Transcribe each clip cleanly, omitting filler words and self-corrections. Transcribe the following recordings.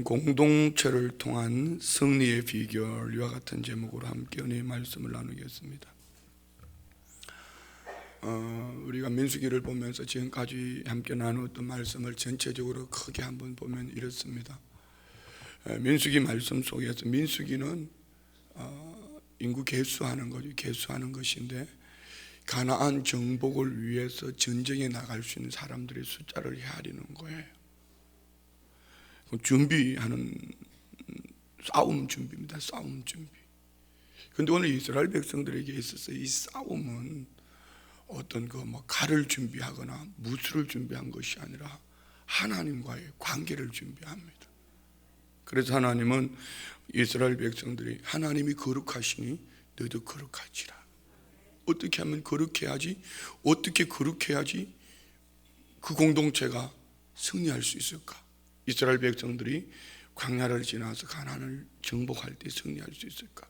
공동체를 통한 승리의 비결, 이와 같은 제목으로 함께 은혜의 말씀을 나누겠습니다. 우리가 민수기를 보면서 지금까지 함께 나누었던 말씀을 전체적으로 크게 한번 보면 이렇습니다. 민수기 말씀 속에서 민수기는 인구 계수하는 거죠. 계수하는 것인데, 가나안 정복을 위해서 전쟁에 나갈 수 있는 사람들의 숫자를 헤아리는 거예요. 준비하는 싸움 준비입니다. 싸움 준비. 그런데 오늘 이스라엘 백성들에게 있어서 이 싸움은 어떤 칼을 준비하거나 무술을 준비한 것이 아니라 하나님과의 관계를 준비합니다. 그래서 하나님은 이스라엘 백성들이 하나님이 거룩하시니 너희도 거룩하지라. 어떻게 하면 거룩해야지? 어떻게 거룩해야지 그 공동체가 승리할 수 있을까? 이스라엘 백성들이 광야를 지나서 가나안을 정복할 때 승리할 수 있을까?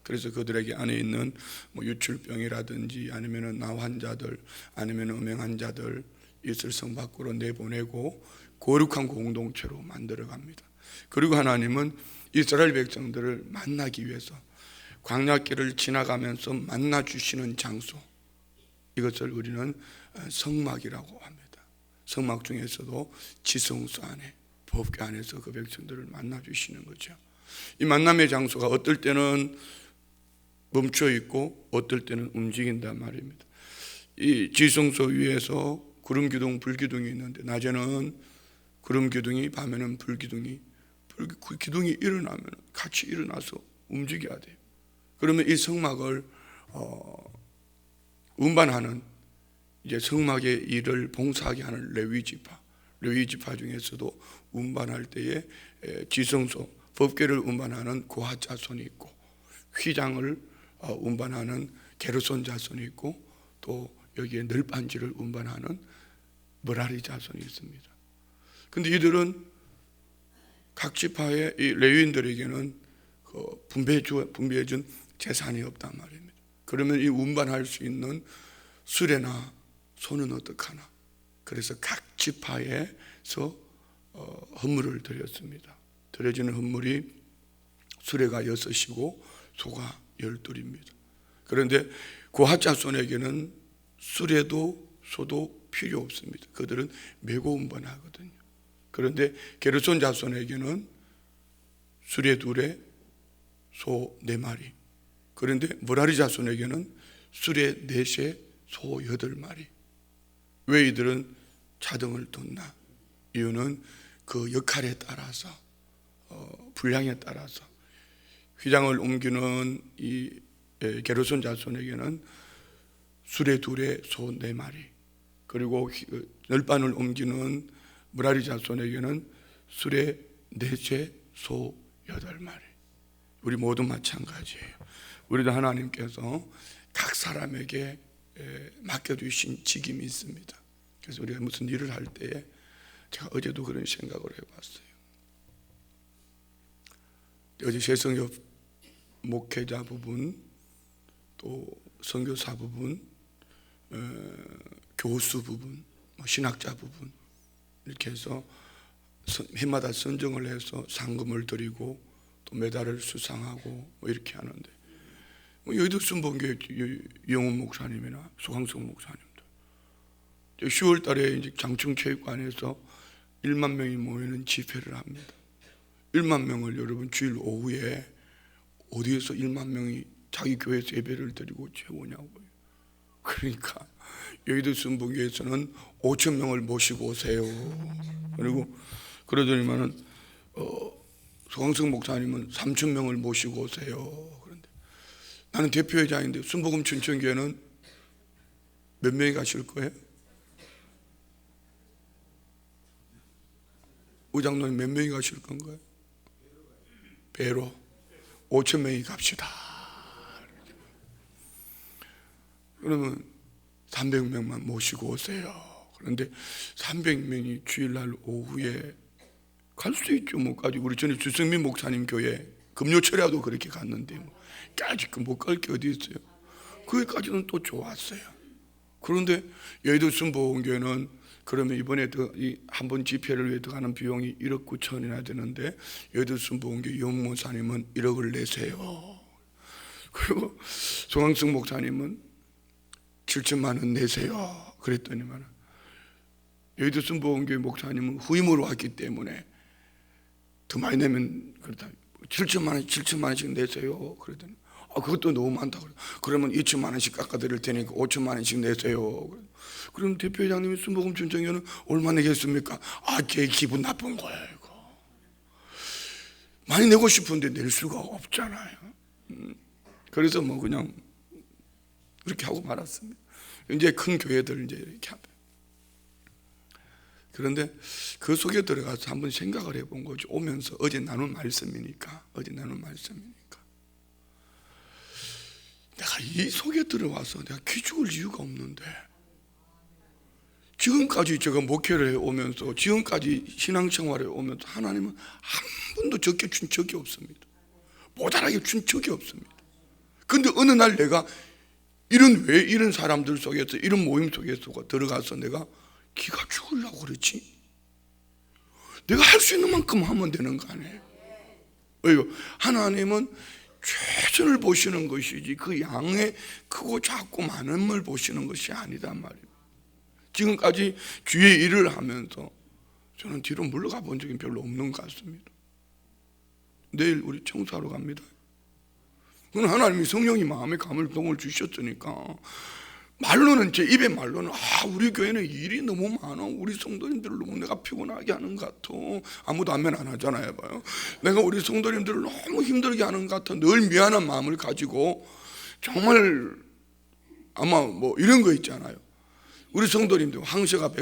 그래서 그들에게 안에 있는 유출병이라든지 아니면 나환자들 아니면 음행한 자들 이스라엘 성 밖으로 내보내고 거룩한 공동체로 만들어 갑니다. 그리고 하나님은 이스라엘 백성들을 만나기 위해서 광야길을 지나가면서 만나 주시는 장소, 이것을 우리는 성막이라고 합니다. 성막 중에서도 지성소 안에, 법궤 안에서 그 백성들을 만나 주시는 거죠. 이 만남의 장소가 어떨 때는 멈춰 있고 어떨 때는 움직인단 말입니다. 이 지성소 위에서 구름 기둥, 불 기둥이 있는데, 낮에는 구름 기둥이, 밤에는 불 기둥이, 기둥이 일어나면 같이 일어나서 움직여야 돼요. 그러면 이 성막을 운반하는, 이제 성막의 일을 봉사하게 하는 레위 지파 중에서도 운반할 때에 지성소, 법궤를 운반하는 고핫 자손이 있고, 휘장을 운반하는 게르손 자손이 있고, 또 여기에 널빤지를 운반하는 머라리 자손이 있습니다. 그런데 이들은 각 지파의 이 레위인들에게는 분배해준 재산이 없단 말입니다. 그러면 이 운반할 수 있는 수레나 소는 어떡하나? 그래서 각 지파에서 헌물을 드렸습니다. 드려지는 헌물이 수레가 6이고 소가 12입니다. 그런데 고핫 자손에게는 수레도 소도 필요 없습니다. 그들은 메고 운반하거든요. 그런데 게르손 자손에게는 수레 2에 소 4마리, 그런데 머라리 자손에게는 수레 4에 소 8마리. 왜 이들은 자등을 뒀나? 이유는 그 역할에 따라서, 분량에 따라서 휘장을 옮기는 이 게르손 자손에게는 수레 2에 소 4마리, 그리고 널빤을 옮기는 머라리 자손에게는 수레 4에 소 8마리. 우리 모두 마찬가지예요. 우리도 하나님께서 각 사람에게 맡겨주신 직임이 있습니다. 그래서 우리가 무슨 일을 할 때에, 제가 어제도 그런 생각을 해봤어요. 어제 새성협 목회자 부분, 또 선교사 부분, 교수 부분, 신학자 부분, 이렇게 해서 해마다 선정을 해서 상금을 드리고 또 메달을 수상하고 이렇게 하는데, 여의도 순복음교회 이영훈 목사님이나 소강성 목사님들 10월 달에 이제 장충체육관에서 1만 명이 모이는 집회를 합니다. 1만 명을 여러분 주일 오후에 어디에서 1만 명이 자기 교회에서 예배를 드리고 채우냐고요. 그러니까 여의도 순복음교회에서는 5천 명을 모시고 오세요. 그리고 그러더니만은 소강성 목사님은 3천 명을 모시고 오세요. 그런데 나는 대표회장인데 순복음 춘천교회는 몇 명이 가실 거예요? 의장님이 몇 명이 가실 건가요? 배로 5천 명이 갑시다. 그러면 300명만 모시고 오세요. 그런데 300명이 주일날 오후에 갈 수 있죠. 뭐까지 우리 전에 주성민 목사님 교회 금요철에도 그렇게 갔는데 까짓 못 갈 게 어디 있어요. 거기까지는 또 좋았어요. 그런데 여의도 순복음교회는 그러면 이번에 한 번 집회를 위해 들어가는 비용이 1억 9천이나 되는데 여두순복음교회 연모사님은 1억을 내세요. 그리고 송항승 목사님은 7천만 원 내세요. 그랬더니만 여두순복음교회 목사님은 후임으로 왔기 때문에 더 많이 내면 그렇다. 7천만 원씩 내세요. 그랬더니 그것도 너무 많다. 그러면 2천만 원씩 깎아드릴 테니까 5천만 원씩 내세요. 그럼 대표회장님이 순복음 준정회는 얼마 내겠습니까? 제 기분 나쁜 거예요. 이거 많이 내고 싶은데 낼 수가 없잖아요. 그래서 뭐 그냥 그렇게 하고 말았습니다. 이제 큰 교회들 이제 이렇게 하면. 그런데 그 속에 들어가서 한번 생각을 해본 거죠. 오면서 어제 나눈 말씀이니까. 내가 이 속에 들어와서 내가 기죽을 이유가 없는데, 지금까지 제가 목회를 해오면서, 지금까지 신앙생활에 오면서 하나님은 한 번도 적게 준 적이 없습니다. 모자라게 준 적이 없습니다. 근데 어느 날 내가 왜 이런 사람들 속에서, 이런 모임 속에서 들어가서 내가 기가 죽으려고 그랬지? 내가 할 수 있는 만큼 하면 되는 거 아니에요? 왜요? 하나님은 최선을 보시는 것이지 그 양의 크고 작고 많은 걸 보시는 것이 아니단 말이에요. 지금까지 주의 일을 하면서 저는 뒤로 물러가 본 적이 별로 없는 것 같습니다. 내일 우리 청소하러 갑니다. 그건 하나님이 성령이 마음에 감동을 주셨으니까. 말로는, 제 입에 말로는 우리 교회는 일이 너무 많아, 우리 성도님들을 너무 내가 피곤하게 하는 것 같아. 아무도 아멘 안 하잖아요. 봐요. 내가 우리 성도님들을 너무 힘들게 하는 것 같아. 늘 미안한 마음을 가지고 정말 아마 뭐 이런 거 있잖아요. 우리 성도님들 황새가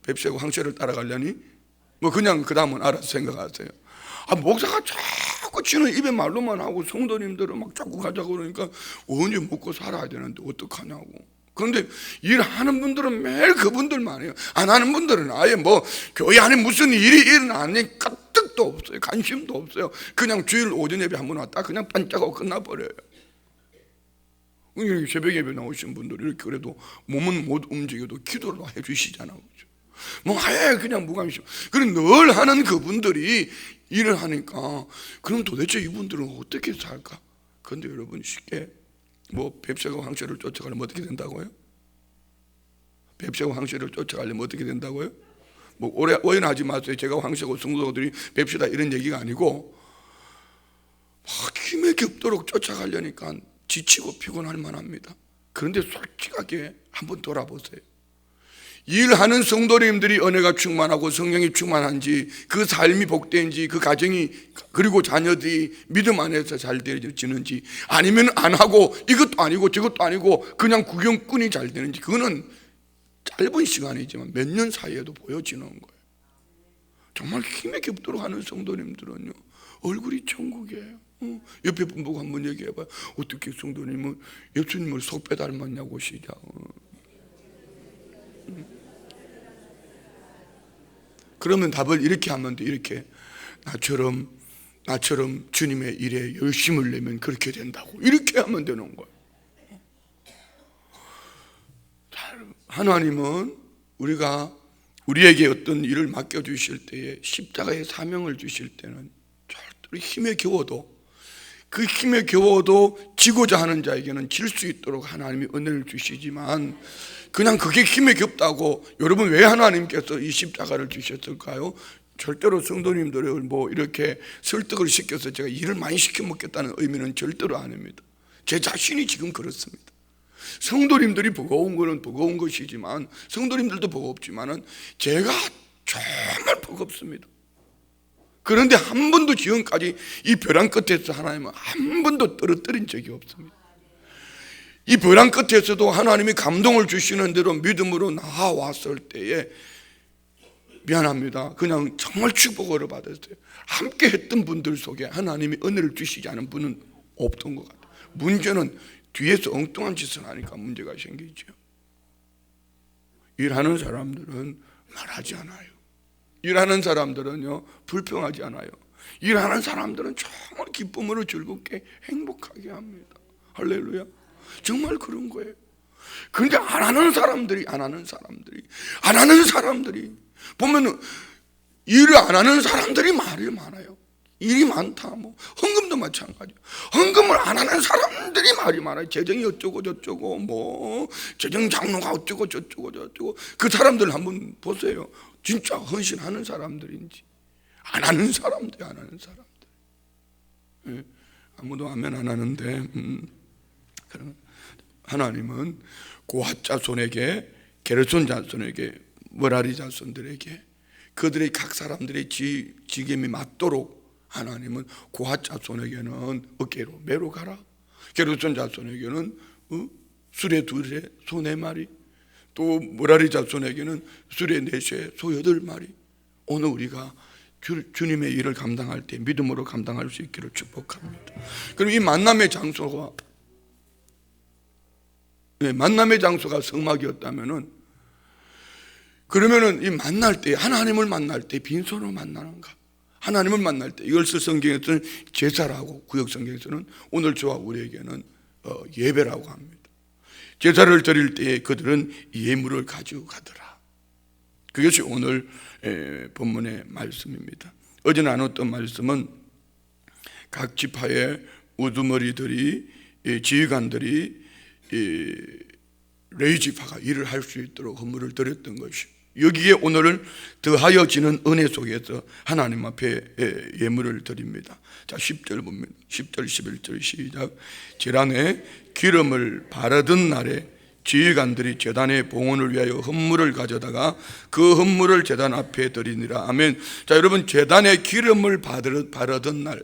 뱁새고 황새를 따라가려니 뭐 그냥 그 다음은 알아서 생각하세요. 목사가 자꾸 지는 입에 말로만 하고 성도님들은 막 자꾸 가자고 그러니까 언제 먹고 살아야 되는데 어떡하냐고. 그런데 일하는 분들은 매일 그분들만 해요. 안 하는 분들은 아예 뭐 교회 안에 무슨 일이 일어나니 까뜩도 없어요. 관심도 없어요. 그냥 주일 오전 예배 한번 왔다 그냥 반짝하고 끝나버려요. 새벽 예배 나오신 분들 이렇게 그래도 몸은 못 움직여도 기도를 해주시잖아요. 뭐 아예 그냥 무관심. 그럼 늘 하는 그분들이 일을 하니까 그럼 도대체 이분들은 어떻게 살까? 그런데 여러분 쉽게 뭐 뱁새가 황새를 쫓아가려면 어떻게 된다고요? 뱁새가 황새를 쫓아가려면 어떻게 된다고요? 뭐 오해하지 마세요. 제가 황새고 성도들이 뱁새다 이런 얘기가 아니고 막 힘에 겹도록 쫓아가려니까 지치고 피곤할 만합니다. 그런데 솔직하게 한번 돌아보세요. 일하는 성도님들이 은혜가 충만하고 성령이 충만한지, 그 삶이 복된지, 그 가정이 그리고 자녀들이 믿음 안에서 잘 되어지는지, 아니면 안 하고 이것도 아니고 저것도 아니고 그냥 구경꾼이 잘 되는지, 그거는 짧은 시간이지만 몇 년 사이에도 보여지는 거예요. 정말 힘에 겹도록 하는 성도님들은요 얼굴이 천국이에요. 옆에 분 보고 한번 얘기해봐요. 어떻게 성도님은 예수님을 속 빼닮았냐고 시작. 그러면 답을 이렇게 하면 돼. 이렇게 나처럼 주님의 일에 열심을 내면 그렇게 된다고. 이렇게 하면 되는 거예요. 하나님은 우리에게 어떤 일을 맡겨주실 때에 십자가의 사명을 주실 때는 절대로 힘에 겨워도 지고자 하는 자에게는 질 수 있도록 하나님이 은혜를 주시지만, 그냥 그게 힘에 겹다고, 여러분 왜 하나님께서 이 십자가를 주셨을까요? 절대로 성도님들을 뭐 이렇게 설득을 시켜서 제가 일을 많이 시켜 먹겠다는 의미는 절대로 아닙니다. 제 자신이 지금 그렇습니다. 성도님들이 버거운 거는 버거운 것이지만, 성도님들도 버겁지만은 제가 정말 버겁습니다. 그런데 한 번도 지금까지 이 벼랑 끝에서 하나님은 한 번도 떨어뜨린 적이 없습니다. 이 벼랑 끝에서도 하나님이 감동을 주시는 대로 믿음으로 나아왔을 때에 미안합니다. 그냥 정말 축복을 받았어요. 함께 했던 분들 속에 하나님이 은혜를 주시지 않은 분은 없던 것 같아요. 문제는 뒤에서 엉뚱한 짓을 하니까 문제가 생기죠. 일하는 사람들은 말하지 않아요. 일하는 사람들은요 불평하지 않아요. 일하는 사람들은 정말 기쁨으로 즐겁게 행복하게 합니다. 할렐루야. 정말 그런 거예요. 그런데 안 하는 사람들이 보면은 일을 안 하는 사람들이 말이 많아요. 일이 많다. 뭐 헌금도 마찬가지. 헌금을 안 하는 사람들이 말이 많아요. 재정이 어쩌고 저쩌고 뭐 재정 장로가 어쩌고 저쩌고 그 사람들 한번 보세요. 진짜 헌신하는 사람들인지 안 하는 사람들. 예, 아무도 아멘 안 하는데 하나님은 고핫 자손에게, 게르손 자손에게, 머라리 자손들에게 그들의 각 사람들의 지gem이 맞도록 하나님은 고핫 자손에게는 어깨로 매로 가라, 게르손 자손에게는 수레 2세 소 4마리, 또 머라리 자손에게는 수레 4세 소 8마리. 오늘 우리가 주님의 일을 감당할 때 믿음으로 감당할 수 있기를 축복합니다. 그럼 이 만남의 장소가 성막이었다면은, 그러면은 이 만날 때, 하나님을 만날 때 빈손으로 만나는가? 하나님을 만날 때, 이걸 성경에서는 제사라고, 구역 성경에서는 오늘 저와 우리에게는 예배라고 합니다. 제사를 드릴 때에 그들은 예물을 가지고 가더라. 그것이 오늘 본문의 말씀입니다. 어제 나눴던 말씀은 각 지파의 우두머리들이, 지휘관들이 레위 지파가 일을 할 수 있도록 헌물을 드렸던 것이, 여기에 오늘은 더하여지는 은혜 속에서 하나님 앞에 예물을 드립니다. 자, 10절 봅니다. 10절 11절 시작. 제단에 기름을 바르던 날에 지휘관들이 제단의 봉헌을 위하여 헌물을 가져다가 그 헌물을 제단 앞에 드리니라. 아멘. 자, 여러분, 제단에 기름을 바르던 날,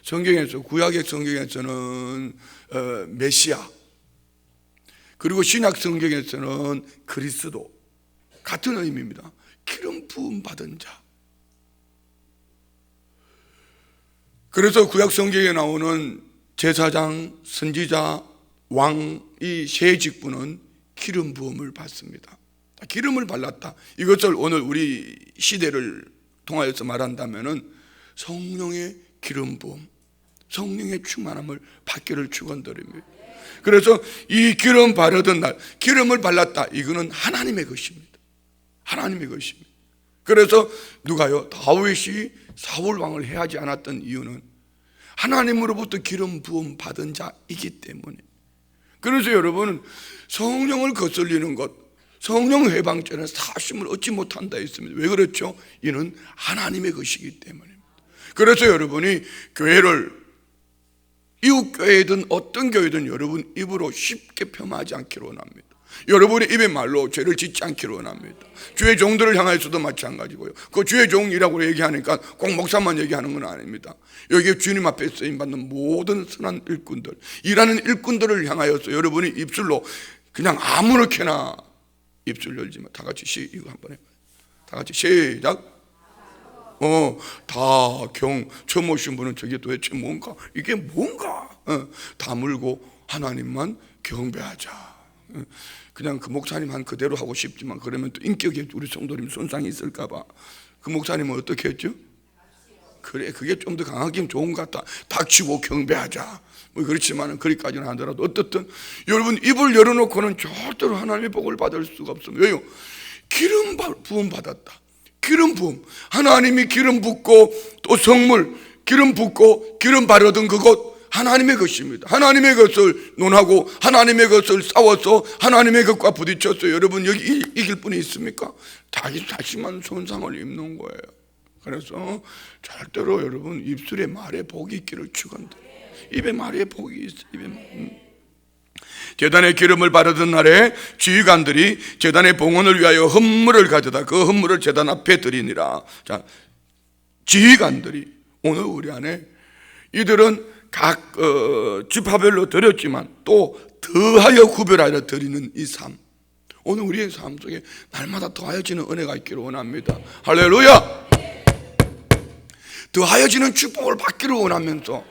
성경에서, 구약의 성경에서는 메시아, 그리고 신약 성경에서는 그리스도, 같은 의미입니다. 기름 부음 받은 자. 그래서 구약 성경에 나오는 제사장, 선지자, 왕, 이 세 직분은 기름 부음을 받습니다. 기름을 발랐다. 이것을 오늘 우리 시대를 통하여서 말한다면은 성령의 기름 부음, 성령의 충만함을 받기를 축원드립니다. 그래서 이 기름 바르던 날, 기름을 발랐다. 이거는 하나님의 것입니다. 하나님의 것입니다. 그래서 누가요? 다윗이 사울 왕을 해하지 않았던 이유는 하나님으로부터 기름 부음 받은 자이기 때문에. 그래서 여러분, 성령을 거슬리는 것, 성령 회방죄는 사심을 얻지 못한다 했습니다. 왜 그렇죠? 이는 하나님의 것이기 때문입니다. 그래서 여러분이 교회를, 이웃 교회든 어떤 교회든 여러분 입으로 쉽게 폄하하지 않기를 원합니다. 여러분의 입의 말로 죄를 짓지 않기를 원합니다. 주의 종들을 향해서도 마찬가지고요. 그 주의 종이라고 얘기하니까 꼭 목사만 얘기하는 건 아닙니다. 여기 주님 앞에 쓰임받는 모든 선한 일꾼들, 일하는 일꾼들을 향하여서 여러분이 입술로 그냥 아무렇게나 입술 열지 마. 다 같이 이거 한번 해봐요. 다 같이 시작. 처음 오신 분은 저게 도대체 뭔가, 이게 뭔가, 다물고 하나님만 경배하자. 그냥 그 목사님 한 그대로 하고 싶지만 그러면 또 인격에 우리 성도님 손상이 있을까봐 그 목사님은 어떻게 했죠? 그래, 그게 좀 더 강하긴 좋은 것 같다. 닥치고 경배하자. 뭐 그렇지만은 거기까지는 하더라도 어떻든 여러분 입을 열어놓고는 절대로 하나님의 복을 받을 수가 없습니다. 왜요? 기름 부음 받았다. 기름 부음, 하나님이 기름 붓고 또 성물 기름 붓고 기름 바르던 그것 하나님의 것입니다. 하나님의 것을 논하고 하나님의 것을 싸워서 하나님의 것과 부딪혀서 여러분 여기 이길 분이 있습니까? 자기 자신만 손상을 입는 거예요. 그래서 절대로 여러분 입술에 말에 복이 있기를 축원드려요. 입에 말에 복이 있어요. 입에 말. 제단에 기름을 바르던 날에 지휘관들이 제단의 봉헌을 위하여 헌물을 가져다 그 헌물을 제단 앞에 드리니라. 자, 지휘관들이 오늘 우리 안에 이들은 각 지파별로 드렸지만 또 더하여 구별하여 드리는 이 삶, 오늘 우리의 삶 속에 날마다 더하여지는 은혜가 있기를 원합니다. 할렐루야. 더하여지는 축복을 받기를 원하면서,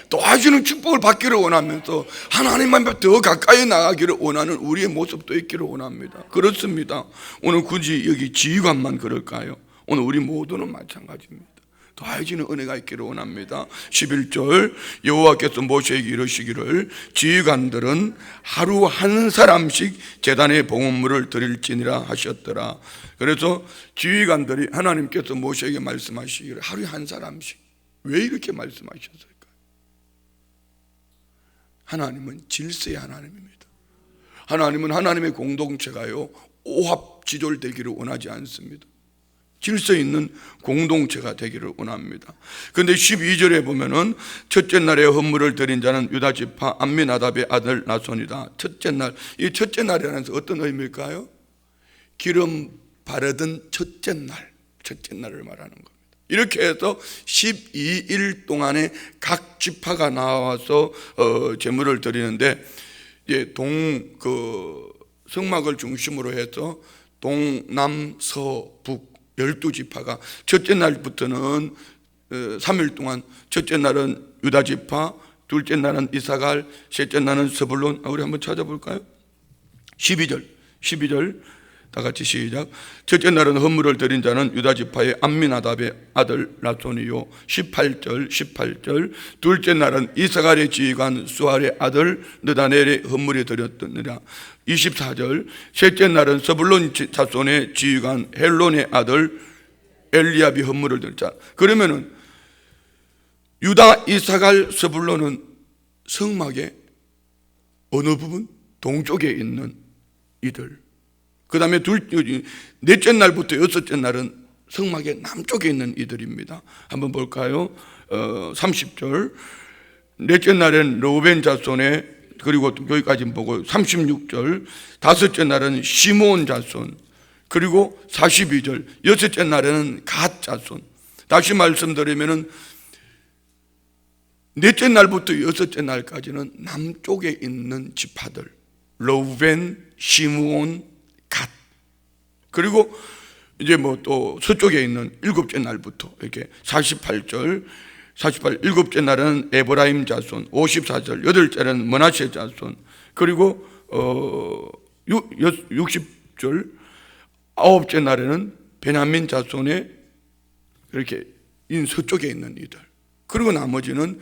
더하여지는 축복을 받기를 원하면서 하나님만 더 가까이 나가기를 원하는 우리의 모습도 있기를 원합니다. 그렇습니다. 오늘 굳이 여기 지휘관만 그럴까요? 오늘 우리 모두는 마찬가지입니다. 더해지는 은혜가 있기를 원합니다. 11절 여호와께서 모세에게 이르시기를 지휘관들은 하루 한 사람씩 제단에 봉헌물을 드릴지니라 하셨더라. 그래서 지휘관들이 하나님께서 모세에게 말씀하시기를 하루에 한 사람씩, 왜 이렇게 말씀하셨을까? 하나님은 질서의 하나님입니다. 하나님은 하나님의 공동체가요 오합지졸되기를 원하지 않습니다. 질서 있는 공동체가 되기를 원합니다. 그런데 12절에 보면은 첫째 날에 헌물을 드린 자는 유다 지파 암미나답의 아들 나손이다. 첫째 날, 이 첫째 날이라는 것은 어떤 의미일까요? 기름 바르던 첫째 날, 첫째 날을 말하는 겁니다. 이렇게 해서 12일 동안에 각 지파가 나와서 제물을 드리는데, 성막을 중심으로 해서 동남 서북 12지파가 첫째 날부터는 3일 동안, 첫째 날은 유다 지파, 둘째 날은 이사갈, 셋째 날은 스불론. 우리 한번 찾아볼까요? 12절 다 같이 시작. 첫째 날은 헌물을 드린 자는 유다 지파의 암미나답의 아들 나손이요. 18절 둘째 날은 이사갈의 지휘관 수알의 아들 느다넬의 헌물이 드렸더니라. 24절 셋째 날은 스불론 자손의 지휘관 헬론의 아들 엘리압이 헌물을 드렸자. 그러면은 유다, 이사갈, 스불론은 성막의 어느 부분? 동쪽에 있는 이들. 그 다음에 넷째 날부터 여섯째 날은 성막의 남쪽에 있는 이들입니다. 한번 볼까요? 30절 넷째 날은 르우벤 자손의, 그리고 여기까지 보고 36절 다섯째 날은 시므온 자손, 그리고 42절 여섯째 날에는 갓 자손. 다시 말씀드리면은 넷째 날부터 여섯째 날까지는 남쪽에 있는 지파들, 르우벤, 시므온, 갓. 그리고 이제 또 서쪽에 있는 일곱째 날부터 이렇게 48 일곱째 날은 에브라임 자손, 54절 여덟째는 므낫세 자손, 그리고 60절 아홉째 날에는 베냐민 자손의 이렇게 서쪽에 있는 이들. 그리고 나머지는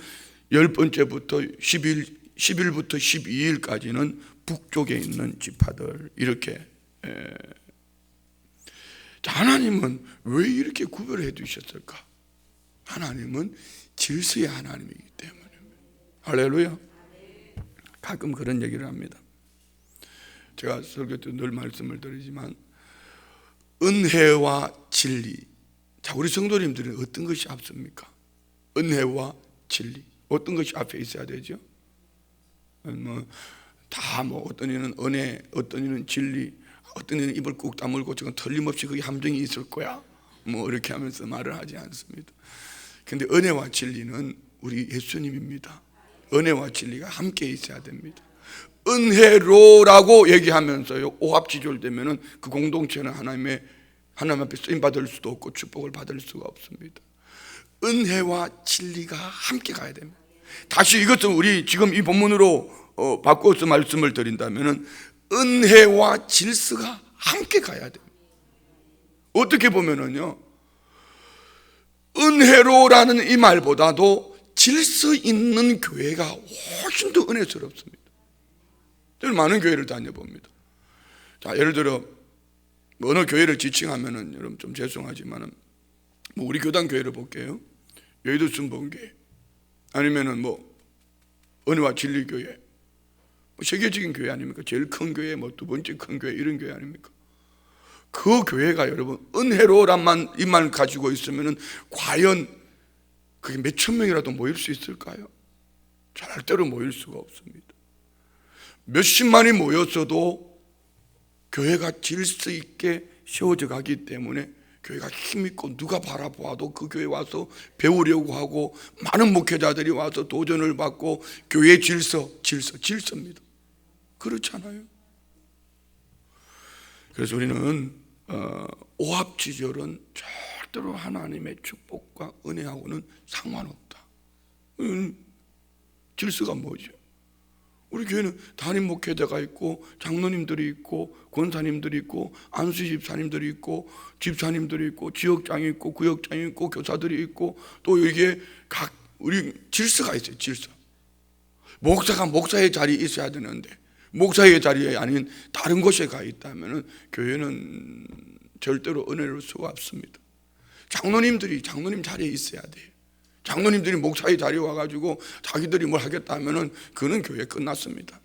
10번째부터 10일부터 12일까지는 북쪽에 있는 지파들. 이렇게. 하나님은 왜 이렇게 구별해 두셨을까? 하나님은 질서의 하나님이기 때문에. 할렐루야. 가끔 그런 얘기를 합니다. 제가 설교 때 늘 말씀을 드리지만 은혜와 진리. 자, 우리 성도님들은 어떤 것이 앞섭니까? 은혜와 진리. 어떤 것이 앞에 있어야 되죠? 어떤 이는 은혜, 어떤 이는 진리, 어떤 이는 입을 꾹 다물고 저건 틀림없이 그게 함정이 있을 거야. 이렇게 하면서 말을 하지 않습니다. 근데 은혜와 진리는 우리 예수님입니다. 은혜와 진리가 함께 있어야 됩니다. 은혜로라고 얘기하면서요, 오합지졸되면은 그 공동체는 하나님 앞에 쓰임 받을 수도 없고 축복을 받을 수가 없습니다. 은혜와 진리가 함께 가야 됩니다. 다시 이것을 우리 지금 이 본문으로 바꿔서 말씀을 드린다면은 은혜와 질서가 함께 가야 됩니다. 어떻게 보면은요, 은혜로라는 이 말보다도 질서 있는 교회가 훨씬 더 은혜스럽습니다. 저는 많은 교회를 다녀봅니다. 자, 예를 들어 어느 교회를 지칭하면은 여러분 좀 죄송하지만은 우리 교단 교회를 볼게요. 여의도 순복음교회, 아니면은 은혜와 진리 교회, 세계적인 교회 아닙니까? 제일 큰 교회, 두 번째 큰 교회, 이런 교회 아닙니까? 그 교회가 여러분 은혜로란 이만 가지고 있으면은 과연 그게 몇천 명이라도 모일 수 있을까요? 절대로 모일 수가 없습니다. 몇십만이 모였어도 교회가 질서 있게 세워져 가기 때문에 교회가 힘있고 누가 바라보아도 그 교회 와서 배우려고 하고 많은 목회자들이 와서 도전을 받고 교회의 질서입니다. 그렇잖아요. 그래서 우리는 오합지졸은 절대로 하나님의 축복과 은혜하고는 상관없다. 질서가 뭐죠? 우리 교회는 담임 목회자가 있고 장로님들이 있고 권사님들이 있고 안수 집사님들이 있고 집사님들이 있고 지역장이 있고 구역장이 있고 교사들이 있고 또 이게 각 우리 질서가 있어요. 질서. 목사가 목사의 자리에 있어야 되는데 목사의 자리에 아닌 다른 곳에 가 있다면 교회는 절대로 은혜로울 수가 없습니다. 장로님들이 장로님 자리에 있어야 돼요. 장로님들이 목사의 자리에 와가지고 자기들이 뭘 하겠다 하면은 그는 교회 끝났습니다.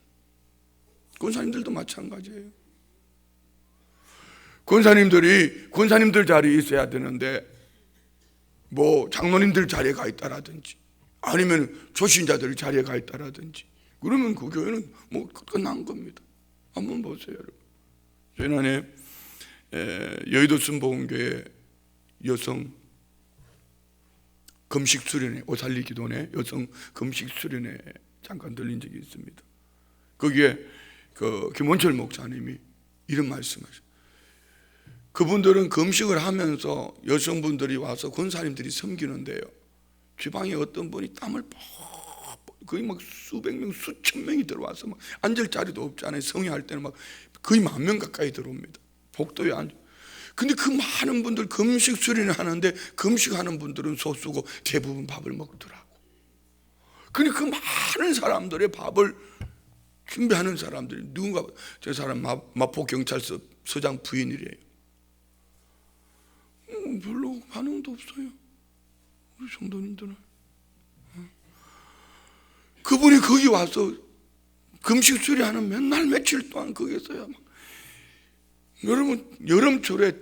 권사님들도 마찬가지예요. 권사님들 자리에 있어야 되는데 뭐 장로님들 자리에 가 있다라든지 아니면 조신자들 자리에 가 있다라든지 그러면 그 교회는 뭐 끝난 겁니다. 한번 보세요, 여러분. 지난해 여의도 순복음교회 여성 금식 수련회, 오살리 기도회 여성 금식 수련회 잠깐 들린 적이 있습니다. 거기에 그 김원철 목사님이 이런 말씀하셨어요. 그분들은 금식을 하면서 여성분들이 와서 권사님들이 섬기는데요, 지방에 어떤 분이 땀을 거의 막 수백 명, 수천 명이 들어와서 막 앉을 자리도 없잖아요. 성회할 때는 막 거의 10,000명 가까이 들어옵니다. 복도에 앉아. 근데 그 많은 분들 금식 수련을 하는데 금식하는 분들은 소수고 대부분 밥을 먹더라고. 근데 그 많은 사람들의 밥을 준비하는 사람들이 누군가, 저 사람 마포경찰서 서장 부인이래요. 별로 반응도 없어요. 우리 성도님들은. 그분이 거기 와서 금식 수련하는 맨날 며칠 동안 거기서야 막 여러분 여름철에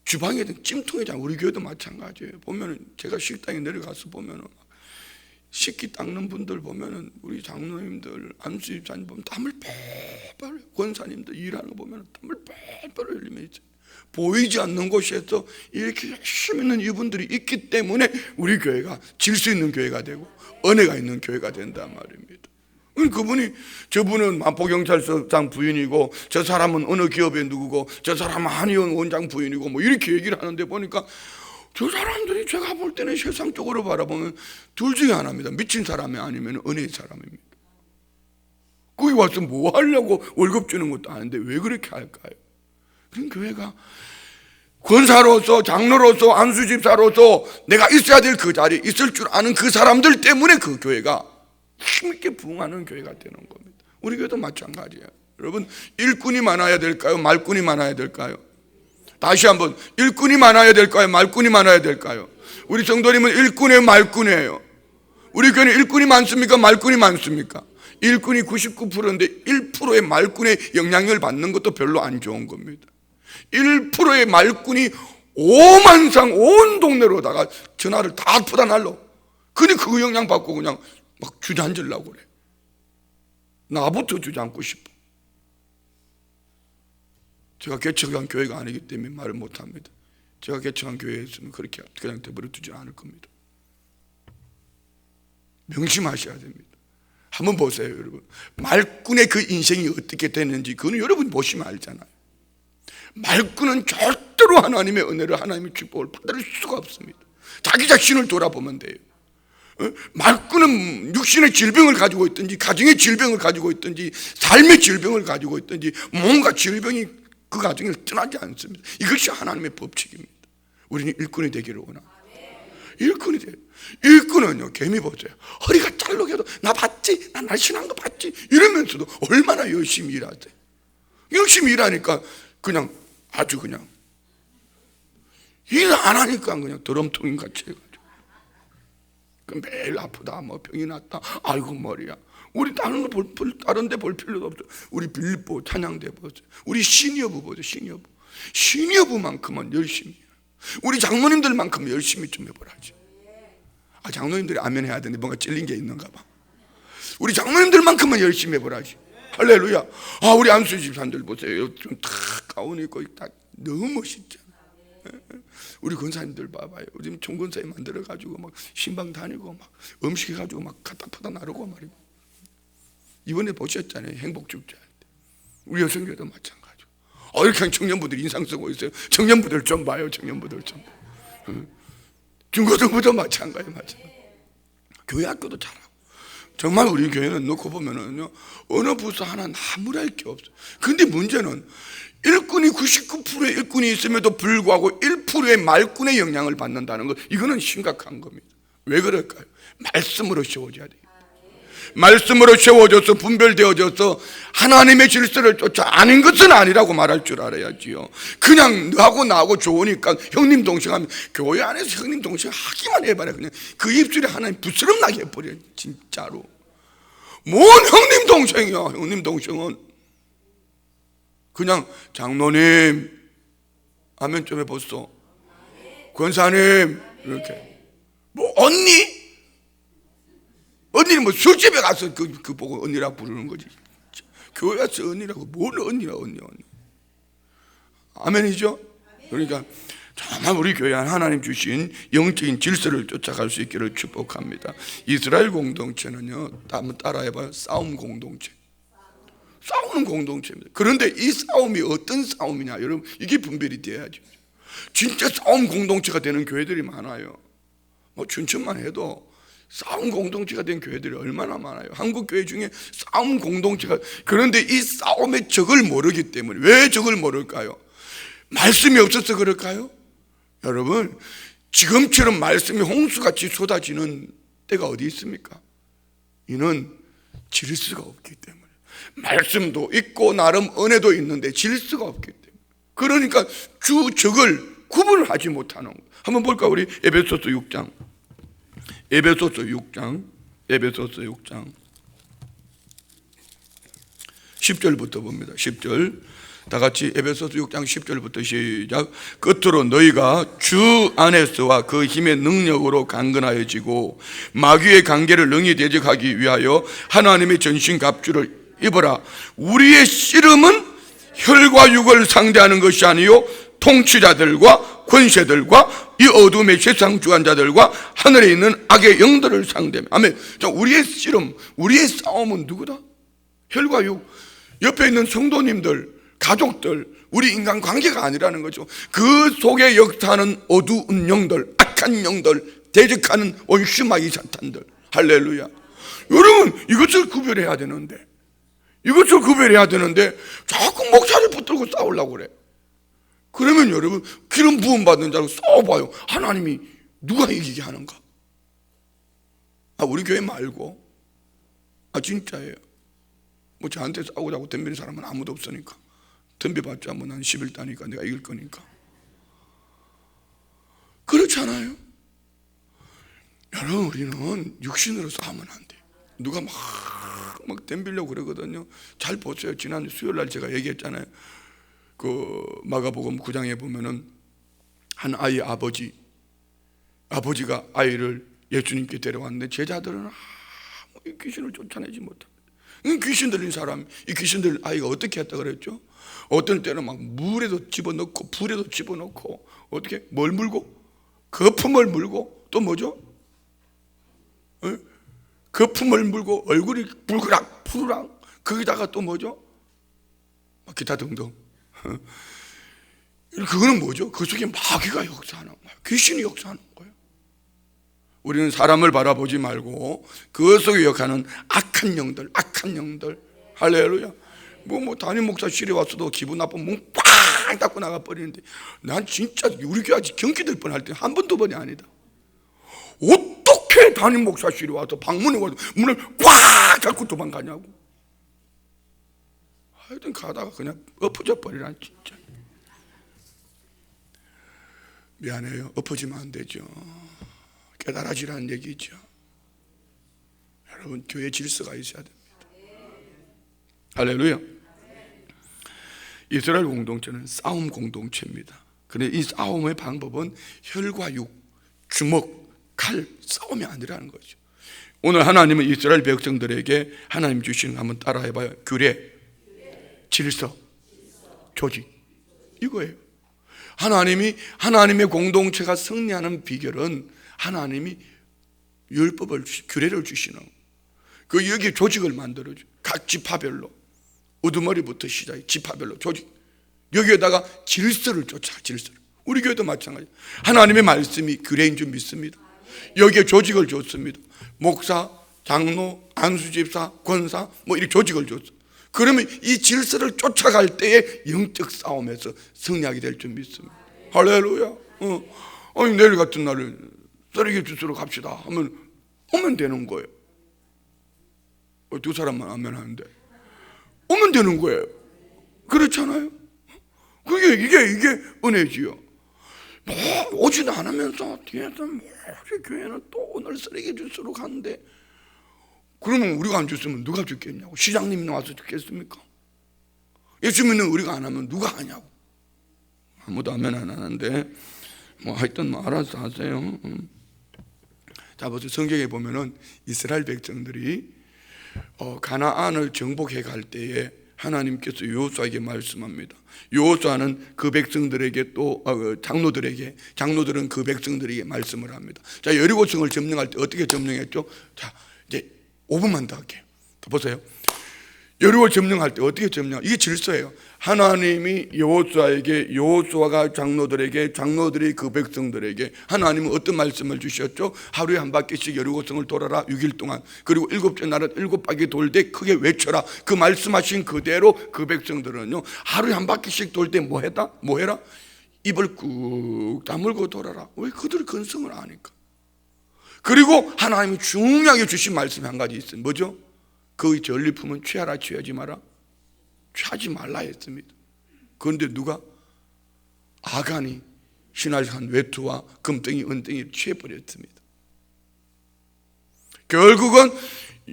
주방에 찜통이잖아요. 우리 교회도 마찬가지예요. 보면은 제가 식당에 내려가서 보면은 식기 닦는 분들 보면은 우리 장로님들 안수집사님 보면 땀을 뻘뻘 흘려요. 권사님들 일하는 거 보면은 땀을 뻘뻘 흘리면서 보이지 않는 곳에서 이렇게 열심히 있는 이분들이 있기 때문에 우리 교회가 질 수 있는 교회가 되고 은혜가 있는 교회가 된단 말입니다. 저분은 마포경찰서장 부인이고 저 사람은 어느 기업의 누구고 저 사람은 한의원 원장 부인이고 뭐 이렇게 얘기를 하는데 보니까 저 사람들이 제가 볼 때는 세상적으로 바라보면 둘 중에 하나입니다. 미친 사람이 아니면 은혜의 사람입니다. 거기 와서 뭐 하려고 월급 주는 것도 아닌데 왜 그렇게 할까요? 그런 교회가 권사로서 장로로서 안수집사로서 내가 있어야 될 그 자리에 있을 줄 아는 그 사람들 때문에 그 교회가 힘있게 부흥하는 교회가 되는 겁니다. 우리 교회도 마찬가지예요. 여러분, 일꾼이 많아야 될까요? 말꾼이 많아야 될까요? 다시 한번, 일꾼이 많아야 될까요? 말꾼이 많아야 될까요? 우리 성도님은 일꾼이에요, 말꾼이에요? 우리 교회는 일꾼이 많습니까? 말꾼이 많습니까? 일꾼이 99%인데 1%의 말꾼의 영향을 받는 것도 별로 안 좋은 겁니다. 1%의 말꾼이 5만상 온 동네로다가 전화를 다 퍼다 날로. 그니 그 영향 받고 그냥 막 주저앉으려고 그래. 나부터 주저앉고 싶어. 제가 개척한 교회가 아니기 때문에 말을 못합니다. 제가 개척한 교회에서는 그렇게 그냥 내버려 두지 않을 겁니다. 명심하셔야 됩니다. 한번 보세요, 여러분. 말꾼의 그 인생이 어떻게 되는지 그건 여러분이 보시면 알잖아요. 말꾼은 절대로 하나님의 은혜를, 하나님의 축복을 받을 수가 없습니다. 자기 자신을 돌아보면 돼요. 말꾼은 육신의 질병을 가지고 있든지 가정의 질병을 가지고 있든지 삶의 질병을 가지고 있든지 뭔가 질병이 그 가정을 떠나지 않습니다. 이것이 하나님의 법칙입니다. 우리는 일꾼이 되기를 원합니다. 일꾼이 돼요. 일꾼은요, 개미 보세요. 허리가 잘록해도 나 봤지? 나 날씬한 거 봤지? 이러면서도 얼마나 열심히 일하세요. 열심히 일하니까 그냥 아주 그냥 일 안 하니까 그냥 드럼통인 같이 해가지고 매일 아프다, 뭐 병이 났다, 아이고 머리야. 우리 다른 데 볼 필요도 없어. 우리 빌립보 찬양대 보세요. 우리 시니어부 보세요. 시니어부만큼은 열심히 해요. 우리 장로님들만큼 열심히 좀 해보라지. 장로님들이 아멘 해야 되는데 뭔가 찔린 게 있는가 봐. 우리 장로님들만큼은 열심히 해보라지. 할렐루야. 우리 안수 집사님들 보세요. 좀 다 가운 입고 딱 너무 멋있잖아. 우리 권사님들 봐봐요. 지금 총권사에 만들어가지고 막 신방 다니고 막 음식 해가지고 막 갖다 퍼다 나르고 말이고. 이번에 보셨잖아요. 행복축제 할 때. 우리 여성교회도 마찬가지고. 이렇게 청년부들 인상 쓰고 있어요. 청년부들 좀 봐요. 청년부들 좀. 중고등부도 마찬가지. 교회 학교도 잘하고. 정말 우리 교회는 놓고 보면은요, 어느 부서 하나 나무랄 게 없어요. 근데 문제는 일꾼이 99%의 일꾼이 있음에도 불구하고 1%의 말꾼의 영향을 받는다는 것, 이거는 심각한 겁니다. 왜 그럴까요? 말씀으로 세워져야 돼요. 말씀으로 세워져서 분별되어져서 하나님의 질서를 쫓아 아닌 것은 아니라고 말할 줄 알아야지요. 그냥 너하고 나하고 좋으니까 형님 동생하면 교회 안에서 형님 동생 하기만 해봐라. 그냥 그 입술에 하나님 부스럼 나게 해버려요. 진짜로. 뭔 형님 동생이야. 형님 동생은 그냥 장로님 아멘 좀 해보소. 권사님 이렇게. 뭐 언니는 뭐 술집에 가서 그 보고 언니라고 부르는 거지. 교회 와서 언니라고 뭘 언니. 아멘이죠? 그러니까 정말 우리 교회 안 하나님 주신 영적인 질서를 쫓아갈 수 있기를 축복합니다. 이스라엘 공동체는요, 한번 따라해봐요. 싸움 공동체. 싸우는 공동체입니다. 그런데 이 싸움이 어떤 싸움이냐, 여러분, 이게 분별이 돼야죠. 진짜 싸움 공동체가 되는 교회들이 많아요. 뭐 춘천만 해도 싸움 공동체가 된 교회들이 얼마나 많아요. 한국 교회 중에 싸움 공동체가. 그런데 이 싸움의 적을 모르기 때문에. 왜 적을 모를까요? 말씀이 없어서 그럴까요? 여러분, 지금처럼 말씀이 홍수같이 쏟아지는 때가 어디 있습니까? 이는 질서가 없기 때문에. 말씀도 있고 나름 은혜도 있는데 질서가 없기 때문에. 그러니까 주 적을 구분을 하지 못하는 거예요. 한번 볼까? 우리 에베소서 6장 10절부터 봅니다. 10절 다 같이 에베소서 6장 10절부터 시작. 끝으로 너희가 주 안에서와 그 힘의 능력으로 강건하여지고 마귀의 관계를 능히 대적하기 위하여 하나님의 전신 갑주를 입어라. 우리의 씨름은 혈과 육을 상대하는 것이 아니요 통치자들과 권세들과 이 어둠의 세상 주관자들과 하늘에 있는 악의 영들을 상대하며. 아멘. 자, 우리의 씨름, 우리의 싸움은 누구다? 혈과 육. 옆에 있는 성도님들, 가족들, 우리 인간 관계가 아니라는 거죠. 그 속에 역사하는 어두운 영들, 악한 영들, 대적하는 원수마귀 사탄들. 할렐루야. 여러분, 이것을 구별해야 되는데 자꾸 목사를 붙들고 싸우려고 그래. 그러면 여러분, 기름 부음 받는 자로 싸워봐요. 하나님이 누가 이기게 하는가? 우리 교회 말고. 진짜예요. 뭐 저한테 싸우자고 덤비는 사람은 아무도 없으니까. 덤벼봤자 뭐 난 11다니까 내가 이길 거니까. 그렇잖아요. 여러분, 우리는 육신으로 싸우면 안 돼요. 누가 막 덤비려고 그러거든요. 잘 보세요. 지난 수요일 날 제가 얘기했잖아요. 그 마가복음 9장에 보면은 한 아이의 아버지가 아이를 예수님께 데려왔는데 제자들은 아무 귀신을 쫓아내지 못합니다. 귀신 들린 사람, 이 귀신 들린 아이가 어떻게 했다 그랬죠? 어떤 때는 막 물에도 집어넣고 불에도 집어넣고 어떻게 뭘 물고? 거품을 물고 또 뭐죠? 거품을 물고 얼굴이 불그락 푸르락 거기다가 또 뭐죠? 기타 등등. 그거는 뭐죠? 그 속에 마귀가 역사하는 거예요. 귀신이 역사하는 거예요. 우리는 사람을 바라보지 말고 그 속에 역하는 악한 영들. 할렐루야. 뭐 담임 목사실에 왔어도 기분 나쁘면 문 꽉 닫고 나가버리는데, 난 진짜 우리 교회 아직 경기될 뻔할 때 한 번 두 번이 아니다. 어떻게 담임 목사실에 와서 방문에 와서 문을 꽉 닫고 도망가냐고. 하여튼 가다가 그냥 엎어져 버리라. 진짜 미안해요. 엎어지면 안 되죠. 깨달아지라는 얘기죠. 여러분, 교회 질서가 있어야 됩니다. 할렐루야. 이스라엘 공동체는 싸움 공동체입니다. 그런데 이 싸움의 방법은 혈과 육, 주먹, 칼 싸움이 아니라는 거죠. 오늘 하나님은 이스라엘 백성들에게 하나님 주시는 거 한번 따라해봐요. 규례, 질서, 조직, 이거예요. 하나님의 공동체가 승리하는 비결은 하나님이 율법을, 규례를 주시는, 그 여기 조직을 만들어줘. 각 지파별로 우두머리부터 시작해 지파별로 조직, 여기에다가 질서를 쫓아. 질서를. 우리 교회도 마찬가지. 하나님의 말씀이 규례인 줄 믿습니다. 여기에 조직을 줬습니다. 목사, 장로, 안수집사, 권사 뭐 이렇게 조직을 줬어. 그러면 이 질서를 쫓아갈 때에 영적 싸움에서 승리하게 될 줄 믿습니다. 할렐루야. 아니 내일 같은 날에 쓰레기 주스러 갑시다 하면 오면 되는 거예요. 두 사람만 하면 하는데 오면 되는 거예요. 그렇잖아요. 이게 은혜지요. 뭐 오지도 않으면서 뒤에서 뭐 교회는 또 오늘 쓰레기 주스러 가는데, 그러면 우리가 안 줬으면 누가 줬겠냐고. 시장님이 와서 줬겠습니까? 예수 믿는 우리가 안 하면 누가 하냐고. 아무도 하면 안 하는데 뭐 하여튼 뭐 알아서 하세요. 자, 보세요. 성경에 보면은 이스라엘 백성들이 가나안을 정복해 갈 때에 하나님께서 여호수아에게 말씀합니다. 여호수아는 그 백성들에게 또 장로들은 그 백성들에게 말씀을 합니다. 자, 여리고성을 점령할 때 어떻게 점령했죠? 자, 이제 5분만 더 할게요. 보세요. 여리고 점령할 때 어떻게 이게 질서예요. 하나님이 여호수아에게, 여호수아가 장로들에게, 장로들이 그 백성들에게 하나님은 어떤 말씀을 주셨죠? 하루에 한 바퀴씩 여리고성을 돌아라 6일 동안. 그리고 7째 날은 7바퀴 돌 때 크게 외쳐라. 그 말씀하신 그대로 그 백성들은요, 하루에 한 바퀴씩 돌 때 뭐 해라? 입을 꾹 다물고 돌아라. 왜? 그들이 근성을 아니까. 그리고 하나님이 중요하게 주신 말씀이 한 가지 있어요. 뭐죠? 그 전리품은 취하라 취하지 마라. 취하지 말라 했습니다. 그런데 누가? 아간이 신할한 외투와 금덩이 은덩이를 취해버렸습니다. 결국은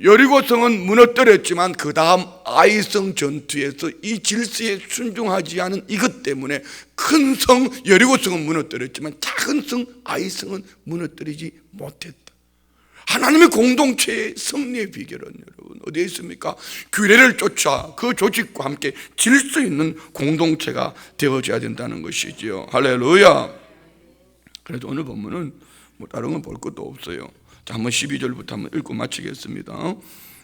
여리고성은 무너뜨렸지만 그 다음 아이성 전투에서 이 질서에 순종하지 않은 이것 때문에 큰 성 여리고성은 무너뜨렸지만 작은 성 아이성은 무너뜨리지 못했다. 하나님의 공동체의 승리의 비결은 여러분 어디에 있습니까? 규례를 쫓아 그 조직과 함께 질서 있는 공동체가 되어져야 된다는 것이지요. 할렐루야. 그래도 오늘 본문은 뭐 다른 건 볼 것도 없어요. 자, 한번 12절부터 한번 읽고 마치겠습니다.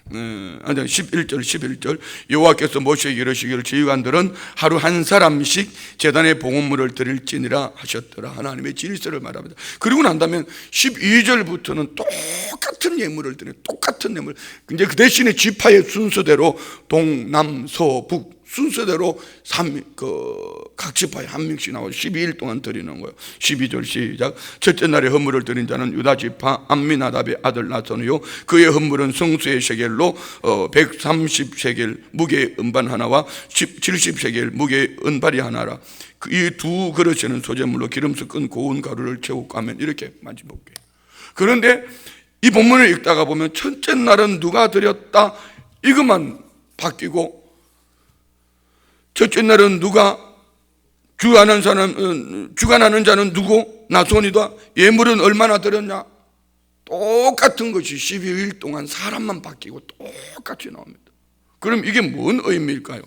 11절 여호와께서 모세에게 이르시기를 지휘관들은 하루 한 사람씩 제단에 봉헌물을 드릴지니라 하셨더라. 하나님의 질서를 말합니다. 그리고 난 다음에 12절부터는 똑같은 예물을 드려요. 똑같은 예물. 이제 그 대신에 지파의 순서대로 동남서북 순서대로 각 지파에 한 명씩 나와서 12일 동안 드리는 거예요. 12절 시작. 첫째 날에 헌물을 드린 자는 유다 지파 암미나답의 아들 나선이요 그의 헌물은 성수의 셰겔로 130셰겔 무게의 은반 하나와 70셰겔 무게의 은발이 하나라. 이 두 그릇에는 소재물로 기름 섞은 고운 가루를 채우고 하면 이렇게 만져볼게요. 그런데 이 본문을 읽다가 보면 첫째 날은 누가 드렸다 이것만 바뀌고, 첫째 날은 누가 주관하는 자는 누구? 나손이다. 예물은 얼마나 드렸냐? 똑같은 것이 12일 동안 사람만 바뀌고 똑같이 나옵니다. 그럼 이게 뭔 의미일까요?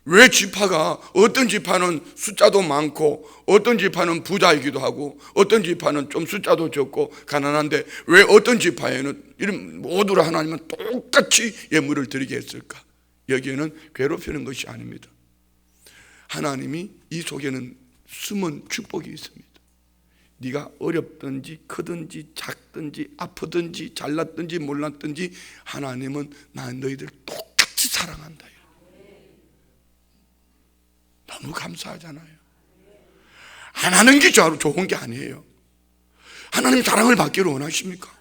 왜 지파가, 어떤 지파는 숫자도 많고 어떤 지파는 부자이기도 하고 어떤 지파는 좀 숫자도 적고 가난한데 왜 어떤 지파에는 이런 모두를 하나님은 똑같이 예물을 드리게 했을까? 여기에는 괴롭히는 것이 아닙니다. 하나님이 이 속에는 숨은 축복이 있습니다. 네가 어렵든지 크든지 작든지 아프든지 잘났든지 몰랐든지 하나님은 나 너희들 똑같이 사랑한다. 너무 감사하잖아요. 안 하는 게 좋은 게 아니에요. 하나님 사랑을 받기를 원하십니까?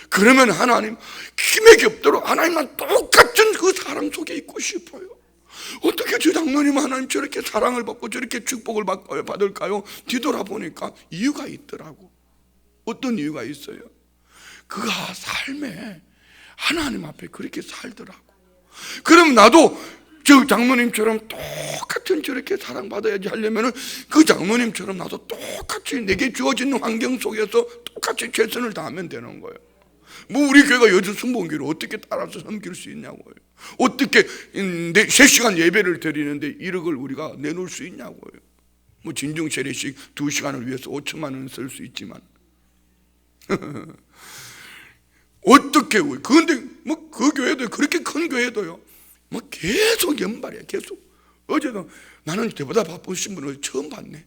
그러면 하나님 힘에 겹도록 하나님만 똑같은 그 사랑 속에 있고 싶어요. 어떻게 저 장로님 하나님 저렇게 사랑을 받고 저렇게 축복을 받을까요? 뒤돌아보니까 이유가 있더라고. 어떤 이유가 있어요? 그가 삶에 하나님 앞에 그렇게 살더라고. 그럼 나도 저 장로님처럼 똑같은 저렇게 사랑받아야지 하려면 그 장로님처럼 나도 똑같이 내게 주어진 환경 속에서 똑같이 최선을 다하면 되는 거예요. 뭐 우리 교회가 여주 순복음교회를 어떻게 따라서 섬길 수 있냐고요. 어떻게 3시간 예배를 드리는데 1억을 우리가 내놓을 수 있냐고요. 뭐 진중 세례식 2시간을 위해서 5천만 원 쓸 수 있지만 어떻게 그런데 뭐 그 교회도 그렇게 큰 교회도요 뭐 계속 연발이야. 계속. 어제도 나는 저보다 바쁘신 분을 처음 봤네.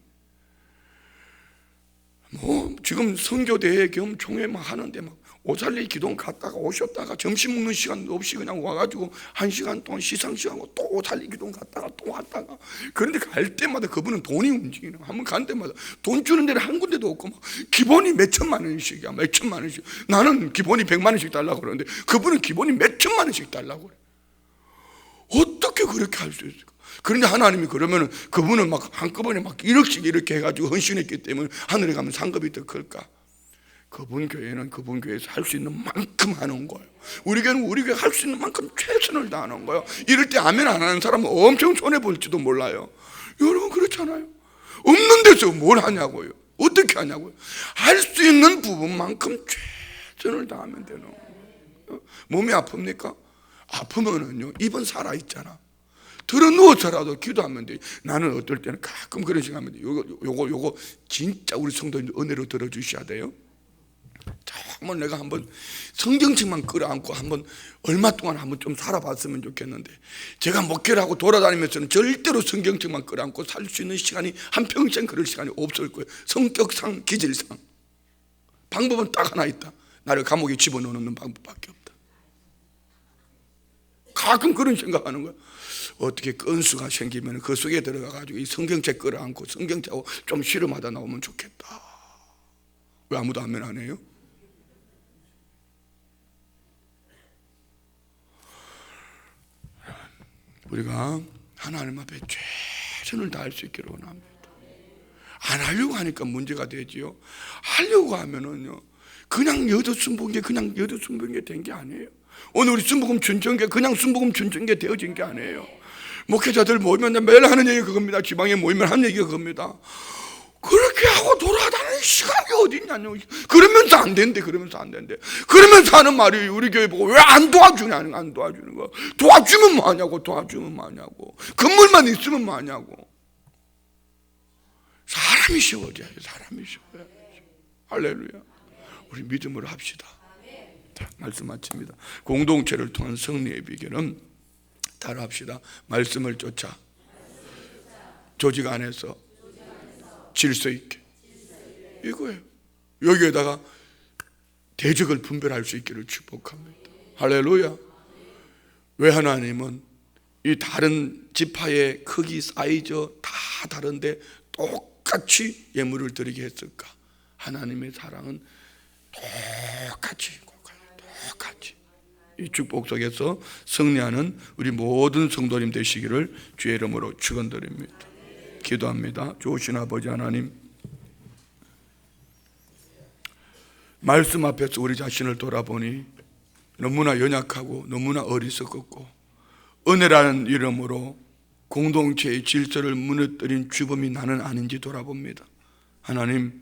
지금 선교대회 겸 총회 막 하는데 막 오살리 기동 갔다가 오셨다가 점심 먹는 시간도 없이 그냥 와가지고 1시간 동안 시상식하고 또 오살리 기동 갔다가 또 왔다가. 그런데 갈 때마다 그분은 돈이 움직이는, 한번 간 때마다 돈 주는 데는 한 군데도 없고 막 기본이 몇 천만 원씩이야. 몇 천만 원씩. 나는 기본이 100만 원씩 달라고 그러는데 그분은 기본이 몇 천만 원씩 달라고 그래. 어떻게 그렇게 할 수 있을까? 그런데 하나님이 그러면은 그분은 막 한꺼번에 막 1억씩 이렇게 해가지고 헌신했기 때문에 하늘에 가면 상급이 더 클까? 그분 교회는 그분 교회에서 할 수 있는 만큼 하는 거예요. 우리 교회는 우리 교회 할 수 있는 만큼 최선을 다하는 거예요. 이럴 때 아멘 안 하는 사람은 엄청 손해볼지도 몰라요. 여러분 그렇잖아요. 없는 데서 뭘 하냐고요. 어떻게 하냐고요. 할 수 있는 부분만큼 최선을 다하면 되는 거예요. 몸이 아픕니까? 아프면은요 입은 살아있잖아. 들어 누워서라도 기도하면 돼. 나는 어떨 때는 가끔 그런 생각 하면 돼. 요거 진짜 우리 성도님들 은혜로 들어주셔야 돼요. 자, 한번 내가 한번 성경책만 끌어안고 한번 얼마 동안 한번 좀 살아봤으면 좋겠는데, 제가 목회를 하고 돌아다니면서는 절대로 성경책만 끌어안고 살 수 있는 시간이 한평생 그럴 시간이 없을 거예요. 성격상 기질상 방법은 딱 하나 있다. 나를 감옥에 집어넣는 방법밖에 없다. 가끔 그런 생각하는 거야. 어떻게 건수가 생기면 그 속에 들어가가지고 이 성경책 끌어안고 성경책하고 좀 실험하다 나오면 좋겠다. 왜 아무도 아멘 안 해요? 우리가 하나님 앞에 최선을 다할 수 있기를 원합니다. 안 하려고 하니까 문제가 되지요. 하려고 하면은요 그냥 여덟순복음게 그냥 여덟순복음게 된 게 아니에요. 오늘 우리 순복음 춘천계 그냥 순복음 춘천계 되어진 게 아니에요. 목회자들 모이면 매일 하는 얘기가 그겁니다. 지방에 모이면 하는 얘기가 그겁니다. 그렇게 하고 돌아다니는 시간이 어디 있냐뇨. 그러면서 안 된대. 그러면서 하는 말이 우리 교회 보고 왜 안 도와주냐는, 안 도와주는 거. 도와주면 뭐하냐고. 건물만 있으면 뭐하냐고. 사람이 쉬워져야지. 할렐루야. 우리 믿음으로 합시다. 자, 말씀 마칩니다. 공동체를 통한 승리의 비결은 따라 합시다. 말씀을 쫓아 조직 안에서 질서 있게. 이거예요. 여기에다가 대적을 분별할 수 있기를 축복합니다. 할렐루야. 왜 하나님은 이 다른 지파의 크기, 사이즈 다 다른데 똑같이 예물을 드리게 했을까? 하나님의 사랑은 똑같이 이 축복 속에서 승리하는 우리 모든 성도님 되시기를 주의 이름으로 축원드립니다. 기도합니다. 좋으신 아버지 하나님, 말씀 앞에서 우리 자신을 돌아보니 너무나 연약하고 너무나 어리석었고 은혜라는 이름으로 공동체의 질서를 무너뜨린 주범이 나는 아닌지 돌아봅니다. 하나님,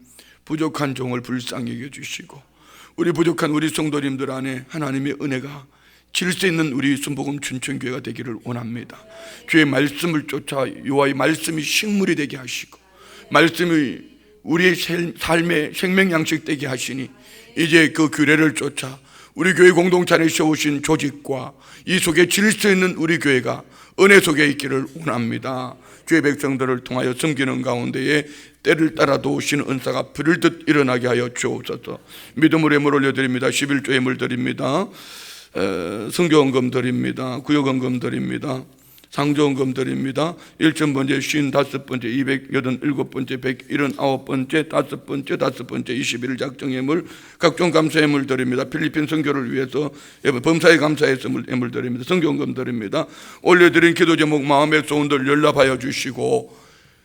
부족한 종을 불쌍히 여겨주시고 우리 부족한 우리 성도님들 안에 하나님의 은혜가 질서 있는 우리 순복음 춘천교회가 되기를 원합니다. 주의 말씀을 쫓아 여호와의 말씀이 식물이 되게 하시고 말씀이 우리의 삶의 생명 양식 되게 하시니 이제 그 규례를 쫓아 우리 교회 공동체 안에 세우신 조직과 이 속에 질서 있는 우리 교회가 은혜 속에 있기를 원합니다. 주의 백성들을 통하여 섬기는 가운데에 때를 따라 도우시는 은사가 불을 듯 일어나게 하여 주옵소서. 믿음으로 예물 올려드립니다. 11조 예물 드립니다. 성교원금 드립니다. 구역원금 드립니다. 상조원금 드립니다. 1,000번째, 55번째, 287번째, 179번째, 5번째, 21일 작정예물, 각종 감사예물 드립니다. 필리핀 선교를 위해서 범사에 감사해서 예물 드립니다. 성교원금 드립니다. 올려드린 기도 제목 마음의 소원들 연락하여 주시고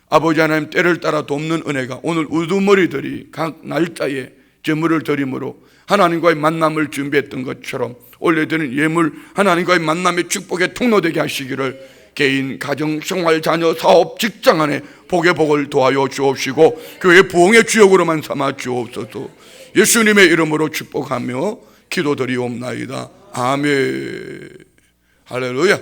아버지 하나님, 때를 따라 돕는 은혜가 오늘 우두머리들이 각 날짜에 제물을 드림으로 하나님과의 만남을 준비했던 것처럼 올려드린 예물 하나님과의 만남의 축복의 통로되게 하시기를 개인, 가정, 생활, 자녀, 사업, 직장 안에 복의 복을 도하여 주옵시고 교회 부흥의 주역으로만 삼아 주옵소서. 예수님의 이름으로 축복하며 기도드리옵나이다. 아멘. 할렐루야.